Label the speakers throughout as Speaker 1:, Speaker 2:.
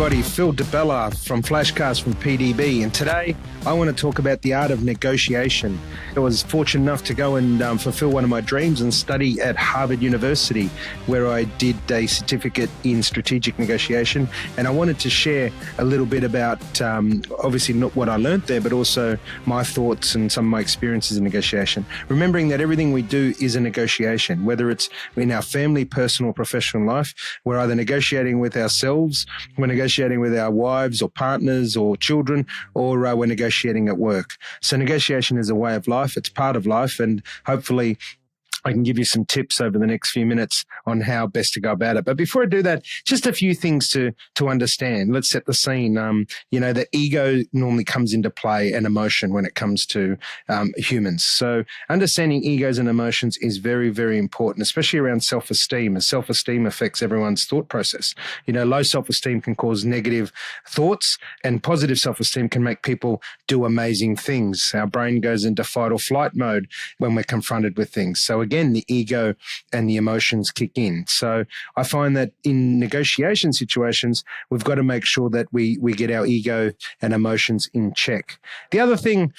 Speaker 1: everybody, Phil DeBella from FlashCast from PDB, and today I want to talk about the art of negotiation. I was fortunate enough to go and fulfill one of my dreams and study at Harvard University, where I did a certificate in strategic negotiation, and I wanted to share a little bit about obviously not what I learned there, but also my thoughts and some of my experiences in negotiation. Remembering that everything we do is a negotiation, whether it's in our family, personal, professional life. We're either negotiating with ourselves, we're negotiating with our wives or partners or children, or we're negotiating at work. So negotiation is a way of life. It's part of life, and hopefully I can give you some tips over the next few minutes on how best to go about it. But before I do that, just a few things to understand. Let's set the scene. The ego normally comes into play and emotion when it comes to humans. So understanding egos and emotions is very, very important, especially around self-esteem, as self-esteem affects everyone's thought process. Low self-esteem can cause negative thoughts, and positive self-esteem can make people do amazing things. Our brain goes into fight or flight mode when we're confronted with things. So again, the ego and the emotions kick in. So I find that in negotiation situations, we've got to make sure that we get our ego and emotions in check. The other thing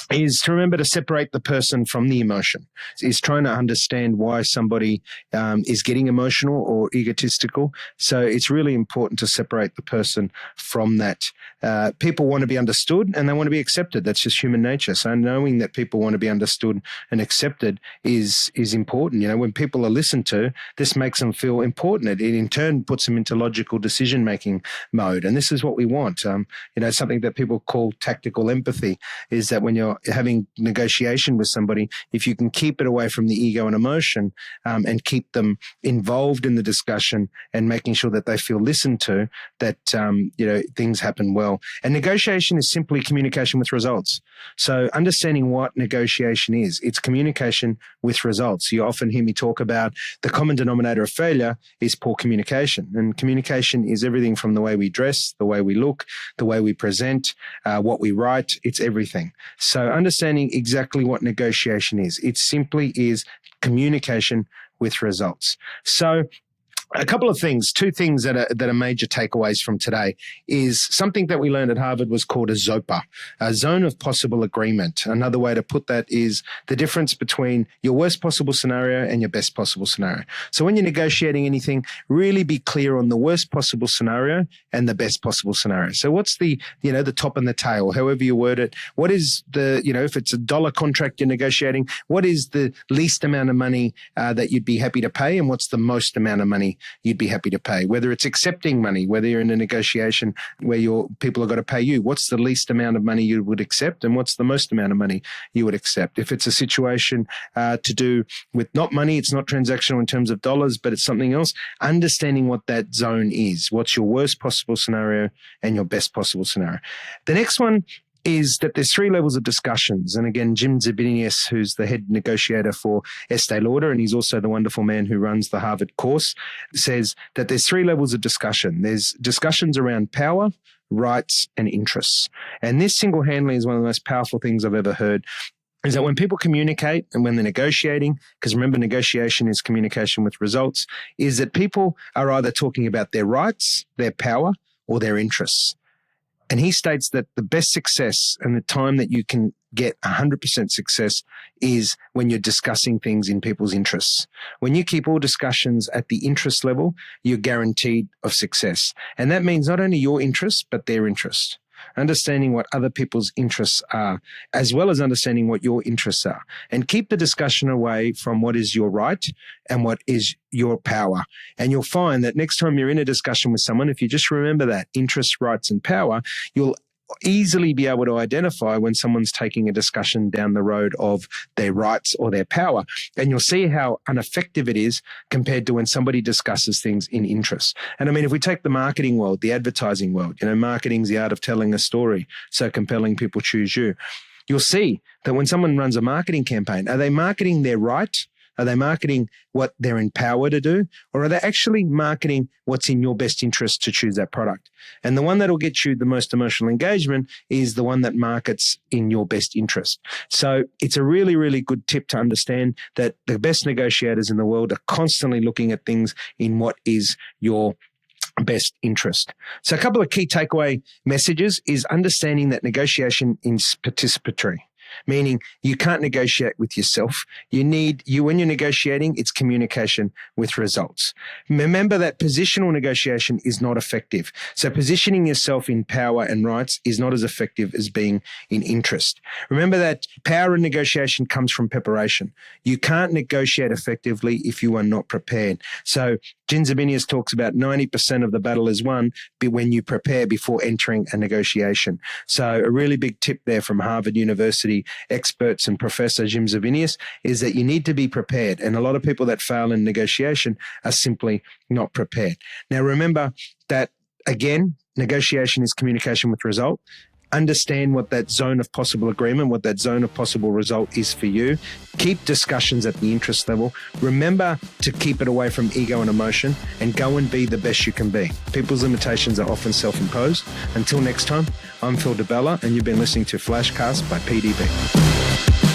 Speaker 1: is to remember to separate the person from the emotion, is trying to understand why somebody is getting emotional or egotistical. So it's really important to separate the person from that. People want to be understood and they want to be accepted. That's just human nature. So knowing that people want to be understood and accepted is important. When people are listened to, this makes them feel important. It in turn puts them into logical decision-making mode. And this is what we want. Something that people call tactical empathy is that when you're having negotiation with somebody, if you can keep it away from the ego and emotion and keep them involved in the discussion and making sure that they feel listened to, that things happen well. And negotiation is simply communication with results. So understanding what negotiation is, it's communication with results. You often hear me talk about the common denominator of failure is poor communication. And communication is everything from the way we dress, the way we look, the way we present, what we write. It's everything. So understanding exactly what negotiation is. It simply is communication with results. So a couple of things, two things that are major takeaways from today is something that we learned at Harvard was called a Zopa, a zone of possible agreement. Another way to put that is the difference between your worst possible scenario and your best possible scenario. So when you're negotiating anything, really be clear on the worst possible scenario and the best possible scenario. So what's the top and the tail, however you word it? What is if it's a dollar contract you're negotiating, what is the least amount of money that you'd be happy to pay, and what's the most amount of money you'd be happy to pay? Whether it's accepting money, whether you're in a negotiation where your people are going to pay you, what's the least amount of money you would accept and what's the most amount of money you would accept? If it's a situation to do with not money, it's not transactional in terms of dollars, but it's something else, understanding what that zone is. What's your worst possible scenario and your best possible scenario? The next one is that there's three levels of discussions. And again, Jim Zabinius, who's the head negotiator for Estee Lauder, and he's also the wonderful man who runs the Harvard course, says that there's three levels of discussion. There's discussions around power, rights, and interests. And this single-handedly is one of the most powerful things I've ever heard, is that when people communicate and when they're negotiating, because remember, negotiation is communication with results, is that people are either talking about their rights, their power, or their interests. And he states that the best success and the time that you can get 100% success is when you're discussing things in people's interests. When you keep all discussions at the interest level, you're guaranteed of success. And that means not only your interests, but their interest. Understanding what other people's interests are, as well as understanding what your interests are. And keep the discussion away from what is your right and what is your power. And you'll find that next time you're in a discussion with someone, if you just remember that, interests, rights, and power, you'll easily be able to identify when someone's taking a discussion down the road of their rights or their power. And you'll see how ineffective it is compared to when somebody discusses things in interest. And I mean, if we take the marketing world, the advertising world, marketing's the art of telling a story. So compelling people choose you. You'll see that when someone runs a marketing campaign, are they marketing their right? Are they marketing what they're in power to do? Or are they actually marketing what's in your best interest to choose that product? And the one that will get you the most emotional engagement is the one that markets in your best interest. So it's a really, really good tip to understand that the best negotiators in the world are constantly looking at things in what is your best interest. So a couple of key takeaway messages is understanding that negotiation is participatory, meaning you can't negotiate with yourself. When you're negotiating, it's communication with results. Remember that positional negotiation is not effective. So positioning yourself in power and rights is not as effective as being in interest. Remember that power in negotiation comes from preparation. You can't negotiate effectively if you are not prepared. So Ginzabinius talks about 90% of the battle is won when you prepare before entering a negotiation. So a really big tip there from Harvard University experts and Professor Jim Zavinius is that you need to be prepared. And a lot of people that fail in negotiation are simply not prepared. Now, remember that, again, negotiation is communication with result. Understand what that zone of possible agreement, what that zone of possible result is for you. Keep discussions at the interest level. Remember to keep it away from ego and emotion, and go and be the best you can be. People's limitations are often self-imposed. Until next time, I'm Phil DeBella, and you've been listening to FlashCast by PDB.